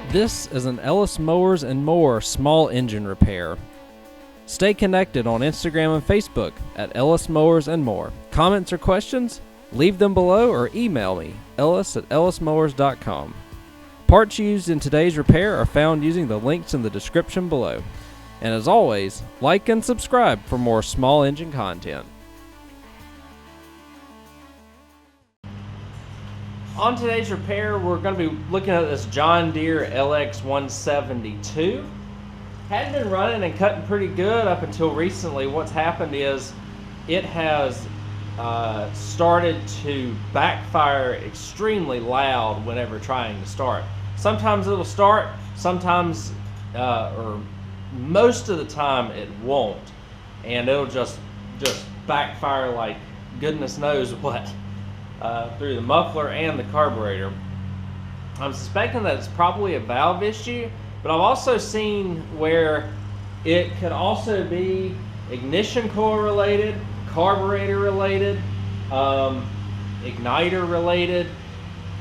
This is an Ellis Mowers and More small engine repair. Stay connected on Instagram and Facebook at Ellis Mowers and More. Comments or questions? Leave them below or email me, ellis@ellismowers.com. Parts used in today's repair are found using the links in the description below. And as always, like and subscribe for more small engine content. On today's repair, we're going to be looking at this John Deere LX172. Had been running and cutting pretty good up until recently. What's happened is it has started to backfire extremely loud whenever trying to start. Sometimes it'll start, sometimes or most of the time it won't, and it'll just backfire like goodness knows what. Through the muffler and the carburetor. I'm suspecting that it's probably a valve issue, but I've also seen where it could also be ignition coil related, carburetor related, igniter related,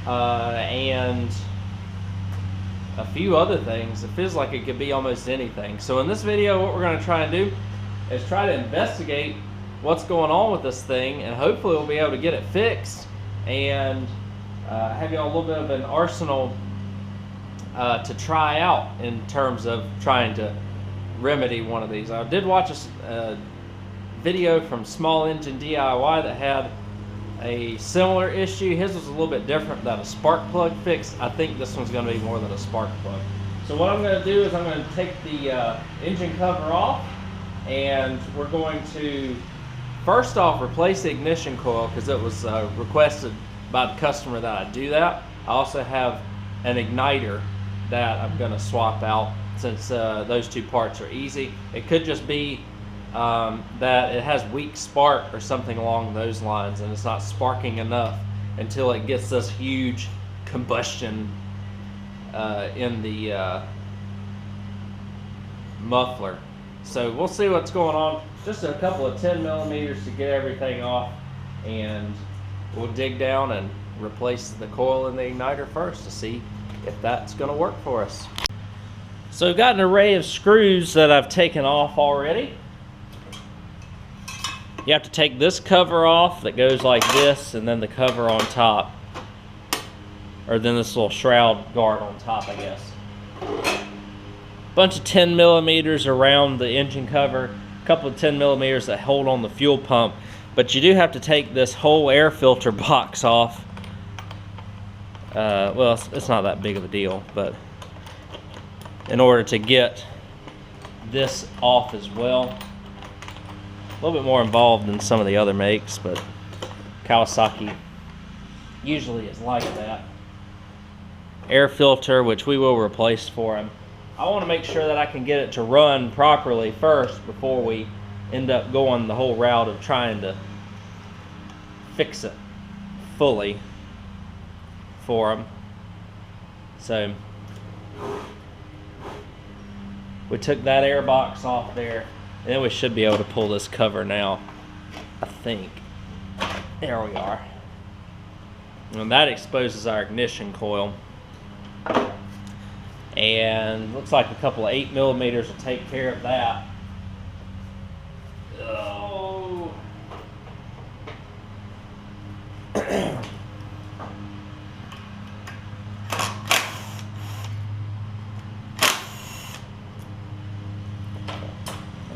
and a few other things. It feels like it could be almost anything. So in this video, what we're going to try and do is try to investigate what's going on with this thing, and hopefully we'll be able to get it fixed and have you all a little bit of an arsenal to try out in terms of trying to remedy one of these. I did watch a video from Small Engine DIY that had a similar issue. His was a little bit different than a spark plug fix. I think this one's going to be more than a spark plug. So what I'm going to do is I'm going to take the engine cover off, and we're going to first off replace the ignition coil because it was requested by the customer that I do that. I also have an igniter that I'm going to swap out since those two parts are easy. It could just be that it has weak spark or something along those lines, and it's not sparking enough until it gets this huge combustion in the muffler. So we'll see what's going on. Just a couple of 10 millimeters to get everything off, and we'll dig down and replace the coil in the igniter first to see if that's going to work for us. So I've got an array of screws that I've taken off already. You have to take this cover off that goes like this, and then the cover on top, or then this little shroud guard on top, I guess. Bunch of 10 millimeters around the engine cover, a couple of 10 millimeters that hold on the fuel pump, but you do have to take this whole air filter box off. Well, it's not that big of a deal, but in order to get this off as well. A little bit more involved than some of the other makes, but Kawasaki usually is like that. Air filter, which we will replace for him. I want to make sure that I can get it to run properly first before we end up going the whole route of trying to fix it fully for him. So we took that air box off there, and then we should be able to pull this cover now, I think. There we are. And that exposes our ignition coil. And looks like a couple of 8 millimeters will take care of that. Oh. And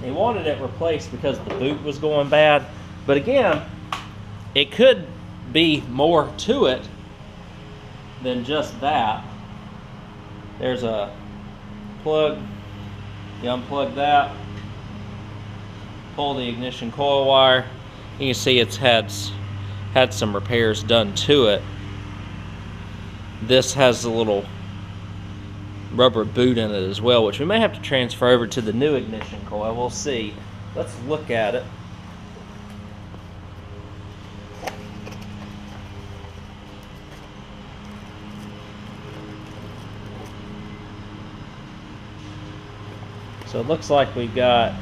he wanted it replaced because the boot was going bad. But again, it could be more to it than just that. There's a plug. You unplug that, pull the ignition coil wire. You can see it's had some repairs done to it. This has a little rubber boot in it as well, which we may have to transfer over to the new ignition coil. We'll see. Let's look at it. So it looks like we've got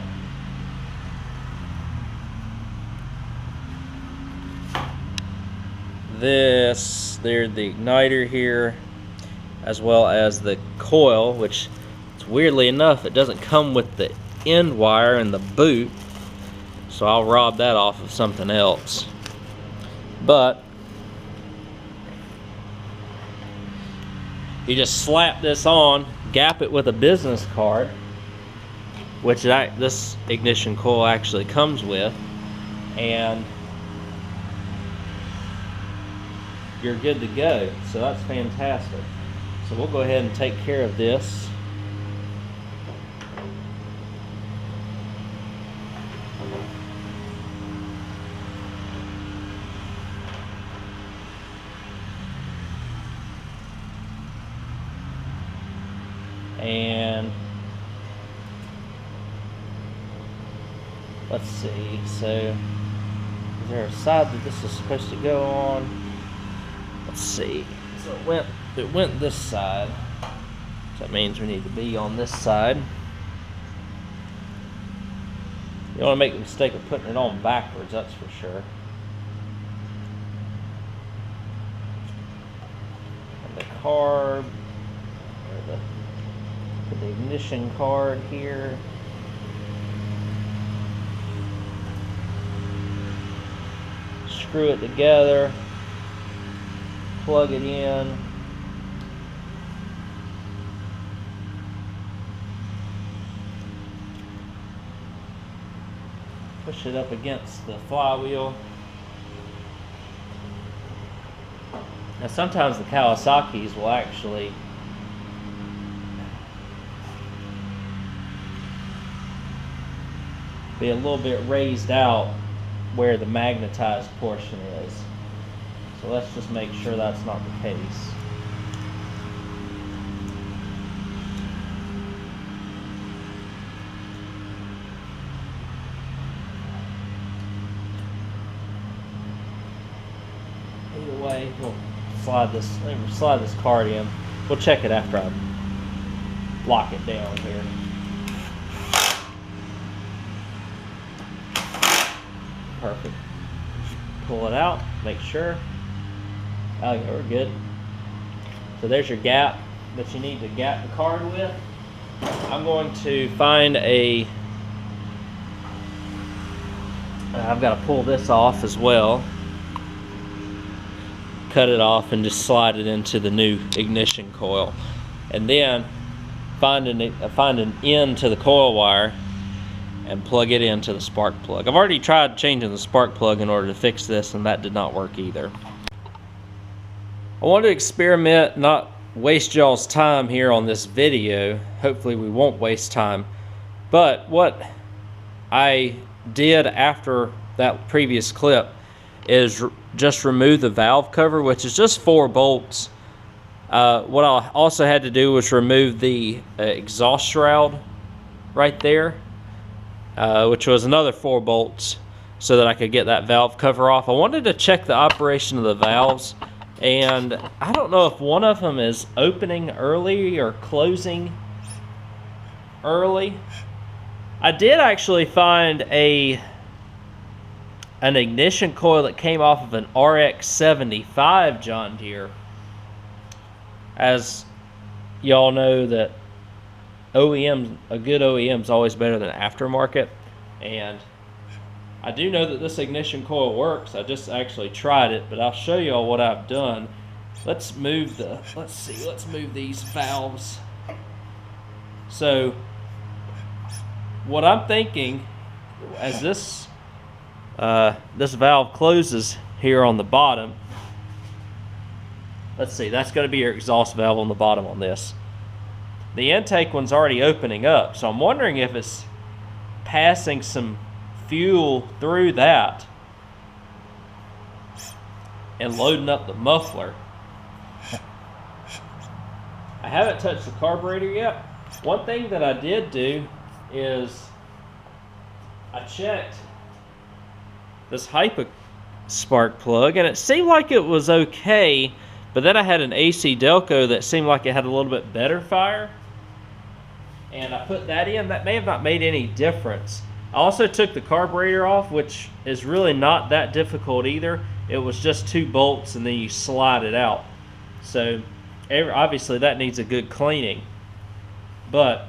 this, there's the igniter here, as well as the coil, which weirdly enough it doesn't come with the end wire and the boot, so I'll rob that off of something else. But you just slap this on, gap it with a business card, which this ignition coil actually comes with, and you're good to go. So that's fantastic. So we'll go ahead and take care of this. And let's see, so is there a side that this is supposed to go on? Let's see. So it went this side. So that means we need to be on this side. You don't want to make the mistake of putting it on backwards, that's for sure. And the carb, or put the ignition card here. Screw it together. Plug it in. Push it up against the flywheel. Now sometimes the Kawasaki's will actually be a little bit raised out where the magnetized portion is. So let's just make sure that's not the case. Either way, we'll slide this card in. We'll check it after I lock it down here. Perfect. Pull it out, make sure. Oh yeah, we're good. So there's your gap that you need to gap the card with. I'm going to find I've got to pull this off as well. Cut it off and just slide it into the new ignition coil. And then find an end to the coil wire and plug it into the spark plug. I've already tried changing the spark plug in order to fix this, and that did not work either. I wanted to experiment, not waste y'all's time here on this video. Hopefully we won't waste time. But what I did after that previous clip is just remove the valve cover, which is just 4 bolts. What I also had to do was remove the exhaust shroud right there, which was another 4 bolts, so that I could get that valve cover off. I wanted to check the operation of the valves, and I don't know if one of them is opening early or closing early. I did actually find an ignition coil that came off of an RX75 John Deere. As y'all know, that a good OEM is always better than aftermarket, and I do know that this ignition coil works. I just actually tried it, but I'll show y'all what I've done. Let's move these valves. So what I'm thinking, as this valve closes here on the bottom, let's see, that's going to be your exhaust valve on the bottom on this. The intake one's already opening up, so I'm wondering if it's passing some fuel through that and loading up the muffler. I haven't touched the carburetor yet. One thing that I did do is I checked this Hipa spark plug, and it seemed like it was okay, but then I had an AC Delco that seemed like it had a little bit better fire, and I put that in. That may have not made any difference. I also took the carburetor off, which is really not that difficult either. It was just 2 bolts and then you slide it out. So obviously that needs a good cleaning. But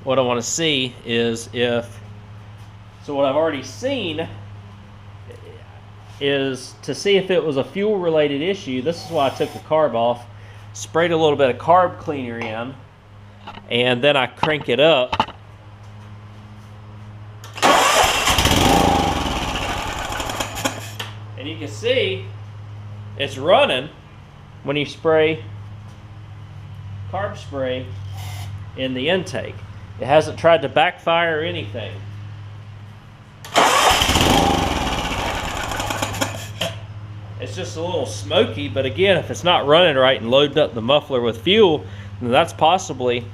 what I want to see is so what I've already seen is to see if it was a fuel related issue. This is why I took the carb off, sprayed a little bit of carb cleaner in, and then I crank it up. And you can see it's running when you spray carb spray in the intake. It hasn't tried to backfire or anything. It's just a little smoky, but again, if it's not running right and loading up the muffler with fuel, then that's possibly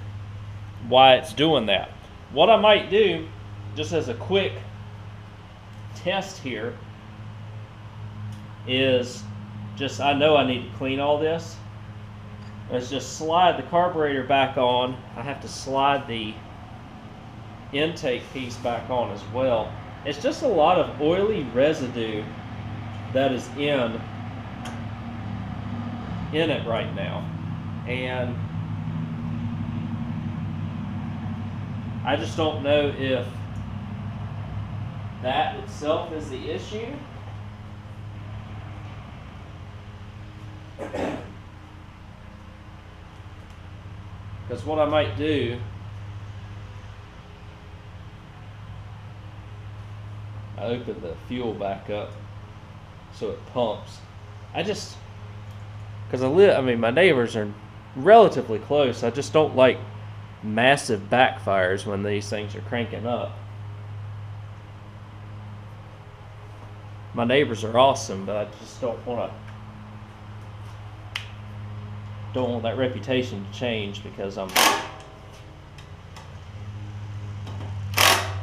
why it's doing that. What I might do, just as a quick test here, is just, I know I need to clean all this. Let's just slide the carburetor back on. I have to slide the intake piece back on as well. It's just a lot of oily residue that is in it right now, and I just don't know if that itself is the issue. Because what I might do, I open the fuel back up so it pumps. Because I mean, my neighbors are relatively close. I just don't like massive backfires when these things are cranking up. My neighbors are awesome, but I just don't want that reputation to change because I'm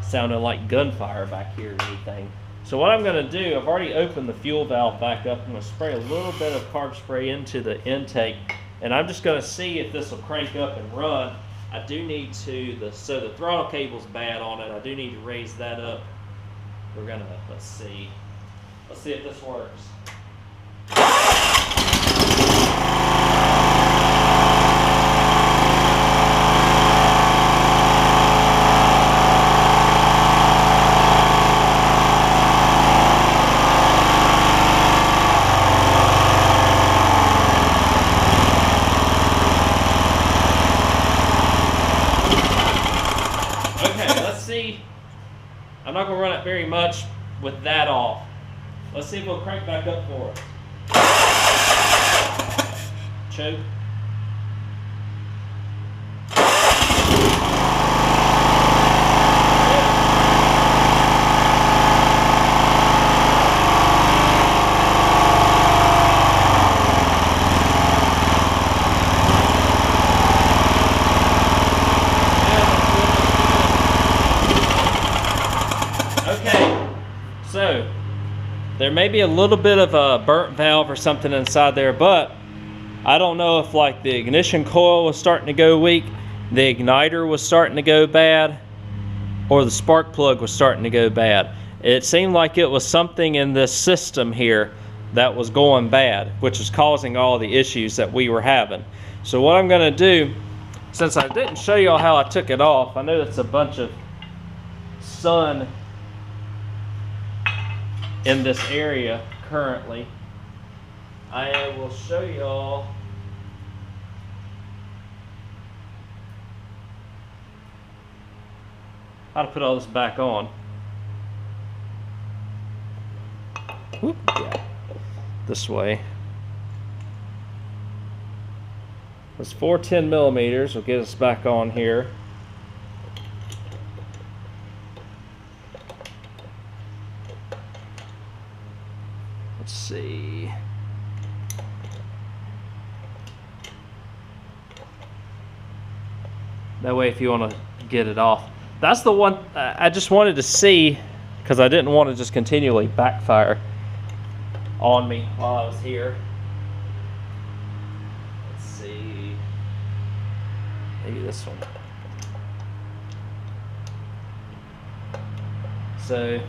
sounding like gunfire back here or anything. So what I'm going to do, I've already opened the fuel valve back up. I'm going to spray a little bit of carb spray into the intake, and I'm just going to see if this will crank up and run. I do need to, so the throttle cable's bad on it. I do need to raise that up. We're going to, let's see if this works. I'm not going to run it very much with that off. Let's see if it'll crank back up for us. Choke. So there may be a little bit of a burnt valve or something inside there, but I don't know if like the ignition coil was starting to go weak, the igniter was starting to go bad, or the spark plug was starting to go bad. It seemed like it was something in this system here that was going bad, which is causing all the issues that we were having. So what I'm going to do, since I didn't show y'all how I took it off, I know that's a bunch of sun in this area currently. I will show y'all how to put all this back on. Whoop, yeah. This way. This 410 millimeters will get us back on here. Let's see. That way if you want to get it off. That's the one I just wanted to see, because I didn't want to just continually backfire on me while I was here. Let's see. Maybe this one. So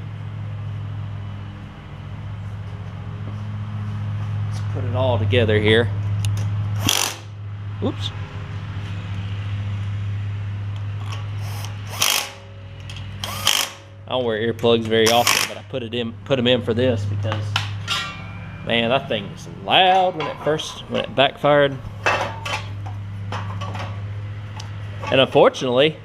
let's put it all together here. Oops. I don't wear earplugs very often, but I put them in for this because, man, that thing was loud when it backfired. And unfortunately,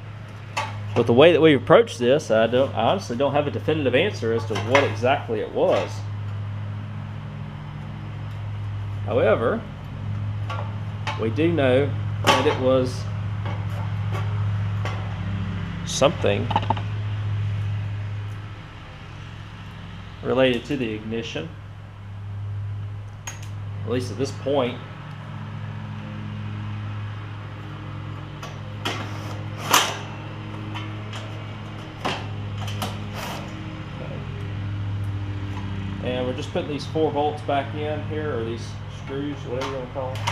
with the way that we approach this, I honestly don't have a definitive answer as to what exactly it was. However, we do know that it was something related to the ignition, at least at this point. And we're just putting these 4 bolts back in here, or these screws, whatever you want to call them,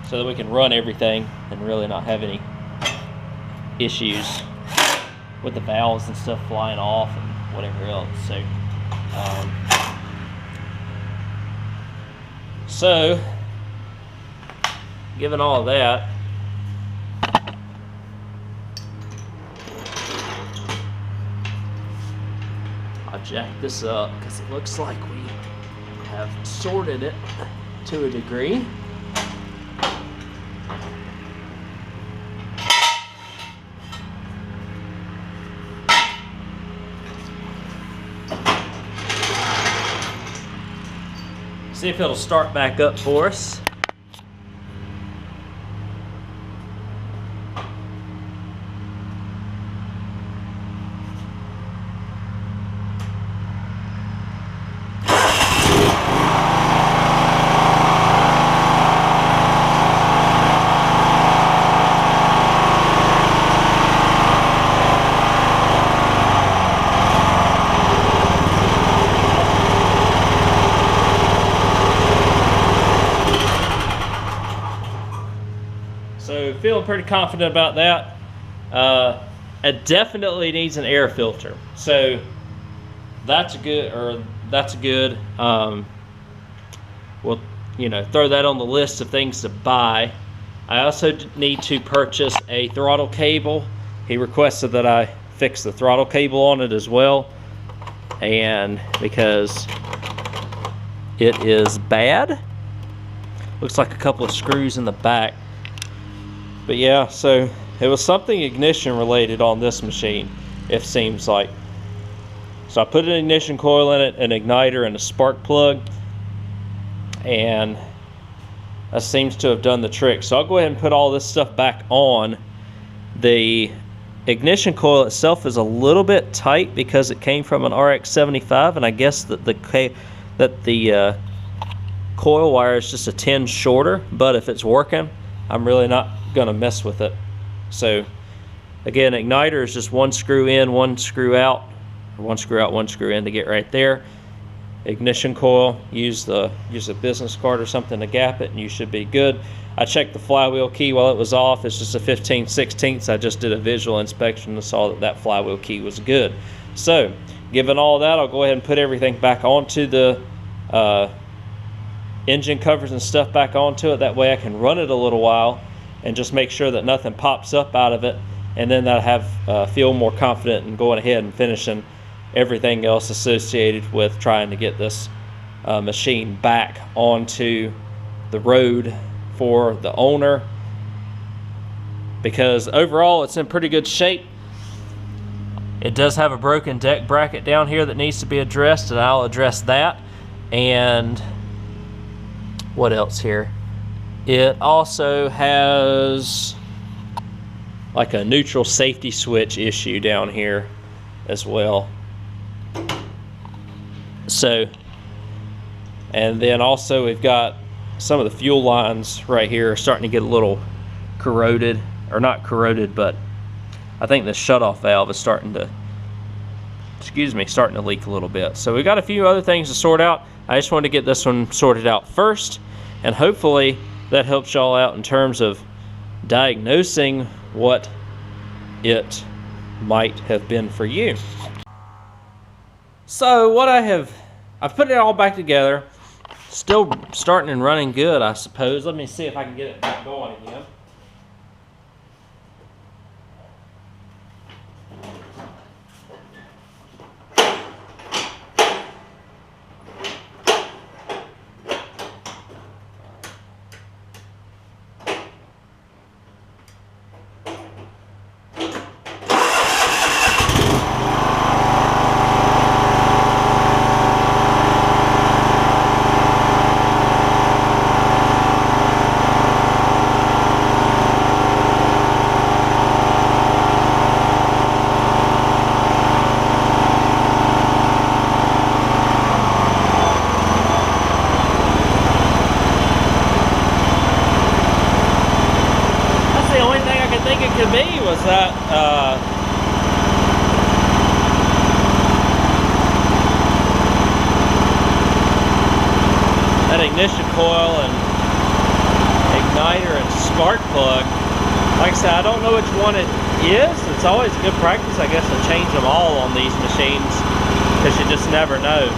so that we can run everything and really not have any issues with the valves and stuff flying off and whatever else. So given all of that, I'll jack this up because it looks like we have sorted it to a degree. See if it'll start back up for us. So feeling pretty confident about that. It definitely needs an air filter. So that's good. We'll, throw that on the list of things to buy. I also need to purchase a throttle cable. He requested that I fix the throttle cable on it as well, and because it is bad, looks like a couple of screws in the back. But yeah, so it was something ignition related on this machine, it seems like. So I put an ignition coil in it, an igniter, and a spark plug, and that seems to have done the trick. So I'll go ahead and put all this stuff back on. The ignition coil itself is a little bit tight because it came from an RX-75, and I guess that the coil wire is just a 10 shorter, but if it's working, I'm really not going to mess with it. So again, igniter is just 1 screw in, 1 screw out, or 1 screw out, 1 screw in to get right there. Ignition coil, use a business card or something to gap it, and you should be good. I checked the flywheel key while it was off. It's just a 15/16. I just did a visual inspection and saw that flywheel key was good. So given all that, I'll go ahead and put everything back onto the engine covers and stuff back onto it. That way I can run it a little while and just make sure that nothing pops up out of it, and then I'll have feel more confident in going ahead and finishing everything else associated with trying to get this machine back onto the road for the owner, because overall it's in pretty good shape. It does have a broken deck bracket down here that needs to be addressed, and I'll address that. And what else here? It also has like a neutral safety switch issue down here as well. So, and then also we've got some of the fuel lines right here are starting to get a little corroded, or not corroded, but I think the shutoff valve is starting to leak a little bit. So we've got a few other things to sort out. I just wanted to get this one sorted out first, and hopefully that helps y'all out in terms of diagnosing what it might have been for you. So what I've put it all back together. Still starting and running good, I suppose. Let me see if I can get it back going again. To me was that that ignition coil and igniter and spark plug. Like I said, I don't know which one it is. It's always good practice, I guess, to change them all on these machines, because you just never know.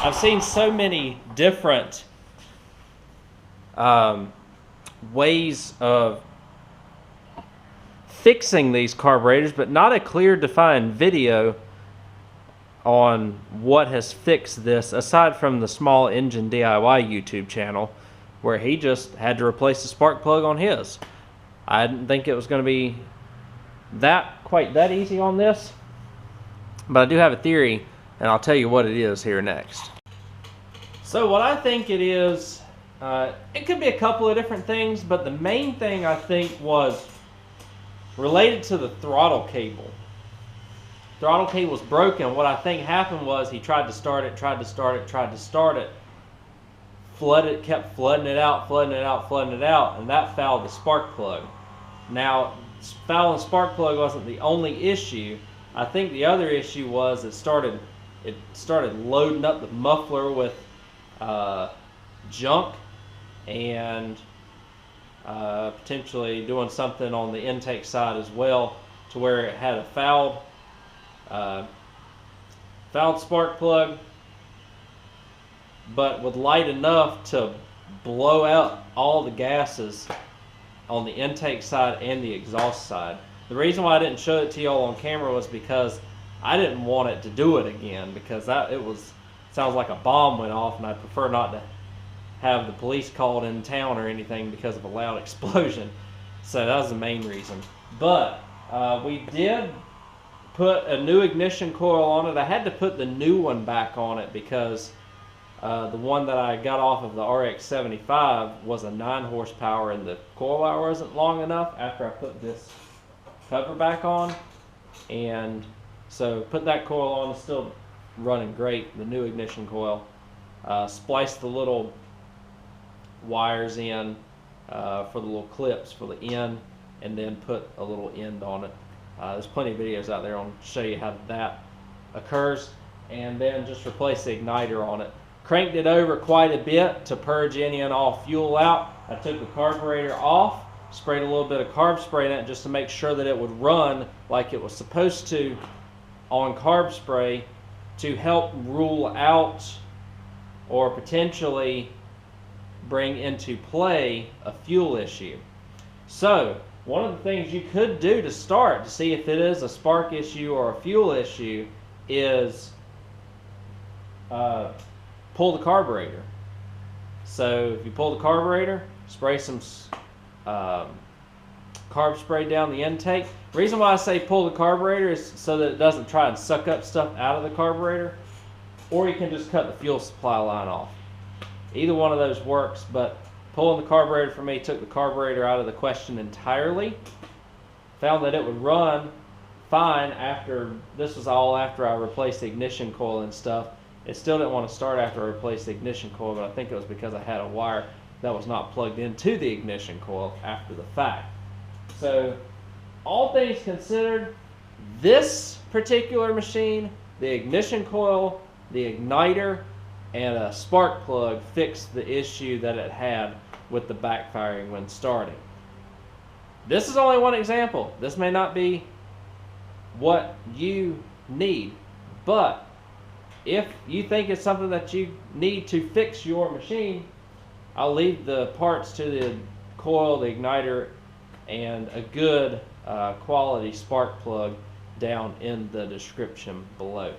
I've seen so many different ways of fixing these carburetors, but not a clear defined video on what has fixed this, aside from the Small Engine DIY YouTube channel, where he just had to replace the spark plug on his. I didn't think it was going to be quite that easy on this, but I do have a theory, and I'll tell you what it is here next. So what I think it is, it could be a couple of different things, but the main thing I think was related to the throttle cable. Throttle cable's broken. What I think happened was he tried to start it, flooded, kept flooding it out, and that fouled the spark plug. Now, fouling the spark plug wasn't the only issue. I think the other issue was it started loading up the muffler with junk, and potentially doing something on the intake side as well, to where it had a fouled spark plug, but with light enough to blow out all the gases on the intake side and the exhaust side. The reason why I didn't show it to y'all on camera was because I didn't want it to do it again, because sounds like a bomb went off, and I prefer not to have the police called in town or anything because of a loud explosion. So that was the main reason. But we did put a new ignition coil on it. I had to put the new one back on it because the one that I got off of the RX75 was a 9 horsepower, and the coil wire wasn't long enough after I put this cover back on. And so put that coil on. It's still running great, the new ignition coil. Spliced the little wires in for the little clips for the end, and then put a little end on it. There's plenty of videos out there on show you how that occurs. And then just replace the igniter on it. Cranked it over quite a bit to purge any and all fuel out. I took the carburetor off, sprayed a little bit of carb spray in it just to make sure that it would run like it was supposed to on carb spray, to help rule out or potentially bring into play a fuel issue. So one of the things you could do to start to see if it is a spark issue or a fuel issue is pull the carburetor. So if you pull the carburetor, spray some carb spray down the intake. The reason why I say pull the carburetor is so that it doesn't try and suck up stuff out of the carburetor, or you can just cut the fuel supply line off. Either one of those works, but pulling the carburetor for me took the carburetor out of the question entirely. Found that it would run fine after, this was all after I replaced the ignition coil and stuff. It still didn't want to start after I replaced the ignition coil, but I think it was because I had a wire that was not plugged into the ignition coil after the fact. So all things considered, this particular machine, the ignition coil, the igniter, and a spark plug fixed the issue that it had with the backfiring when starting. This is only one example. This may not be what you need, but if you think it's something that you need to fix your machine, I'll leave the parts to the coil, the igniter, and a good quality spark plug down in the description below.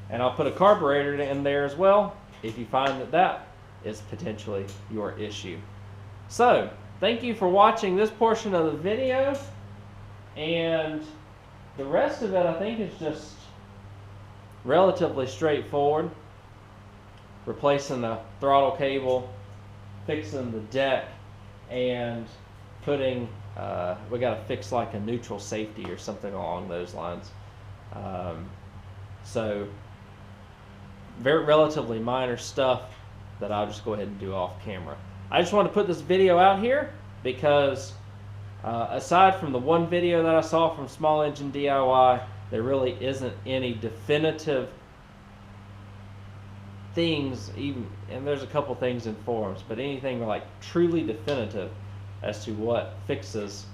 And I'll put a carburetor in there as well if you find that that is potentially your issue. So, thank you for watching this portion of the video, and the rest of it I think is just relatively straightforward. Replacing the throttle cable, fixing the deck, and putting, we got to fix like a neutral safety or something along those lines. So, very relatively minor stuff that I'll just go ahead and do off camera. I just want to put this video out here because aside from the one video that I saw from Small Engine DIY, there really isn't any definitive things, even, and there's a couple things in forums, but anything like truly definitive as to what fixes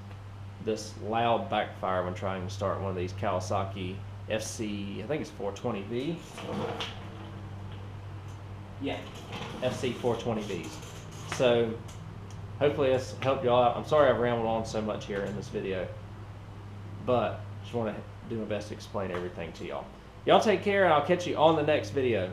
this loud backfire when trying to start one of these Kawasaki I think it's 420V. Yeah, FC420Vs. So hopefully this helped y'all out. I'm sorry I've rambled on so much here in this video, but just want to do my best to explain everything to y'all. Y'all take care, and I'll catch you on the next video.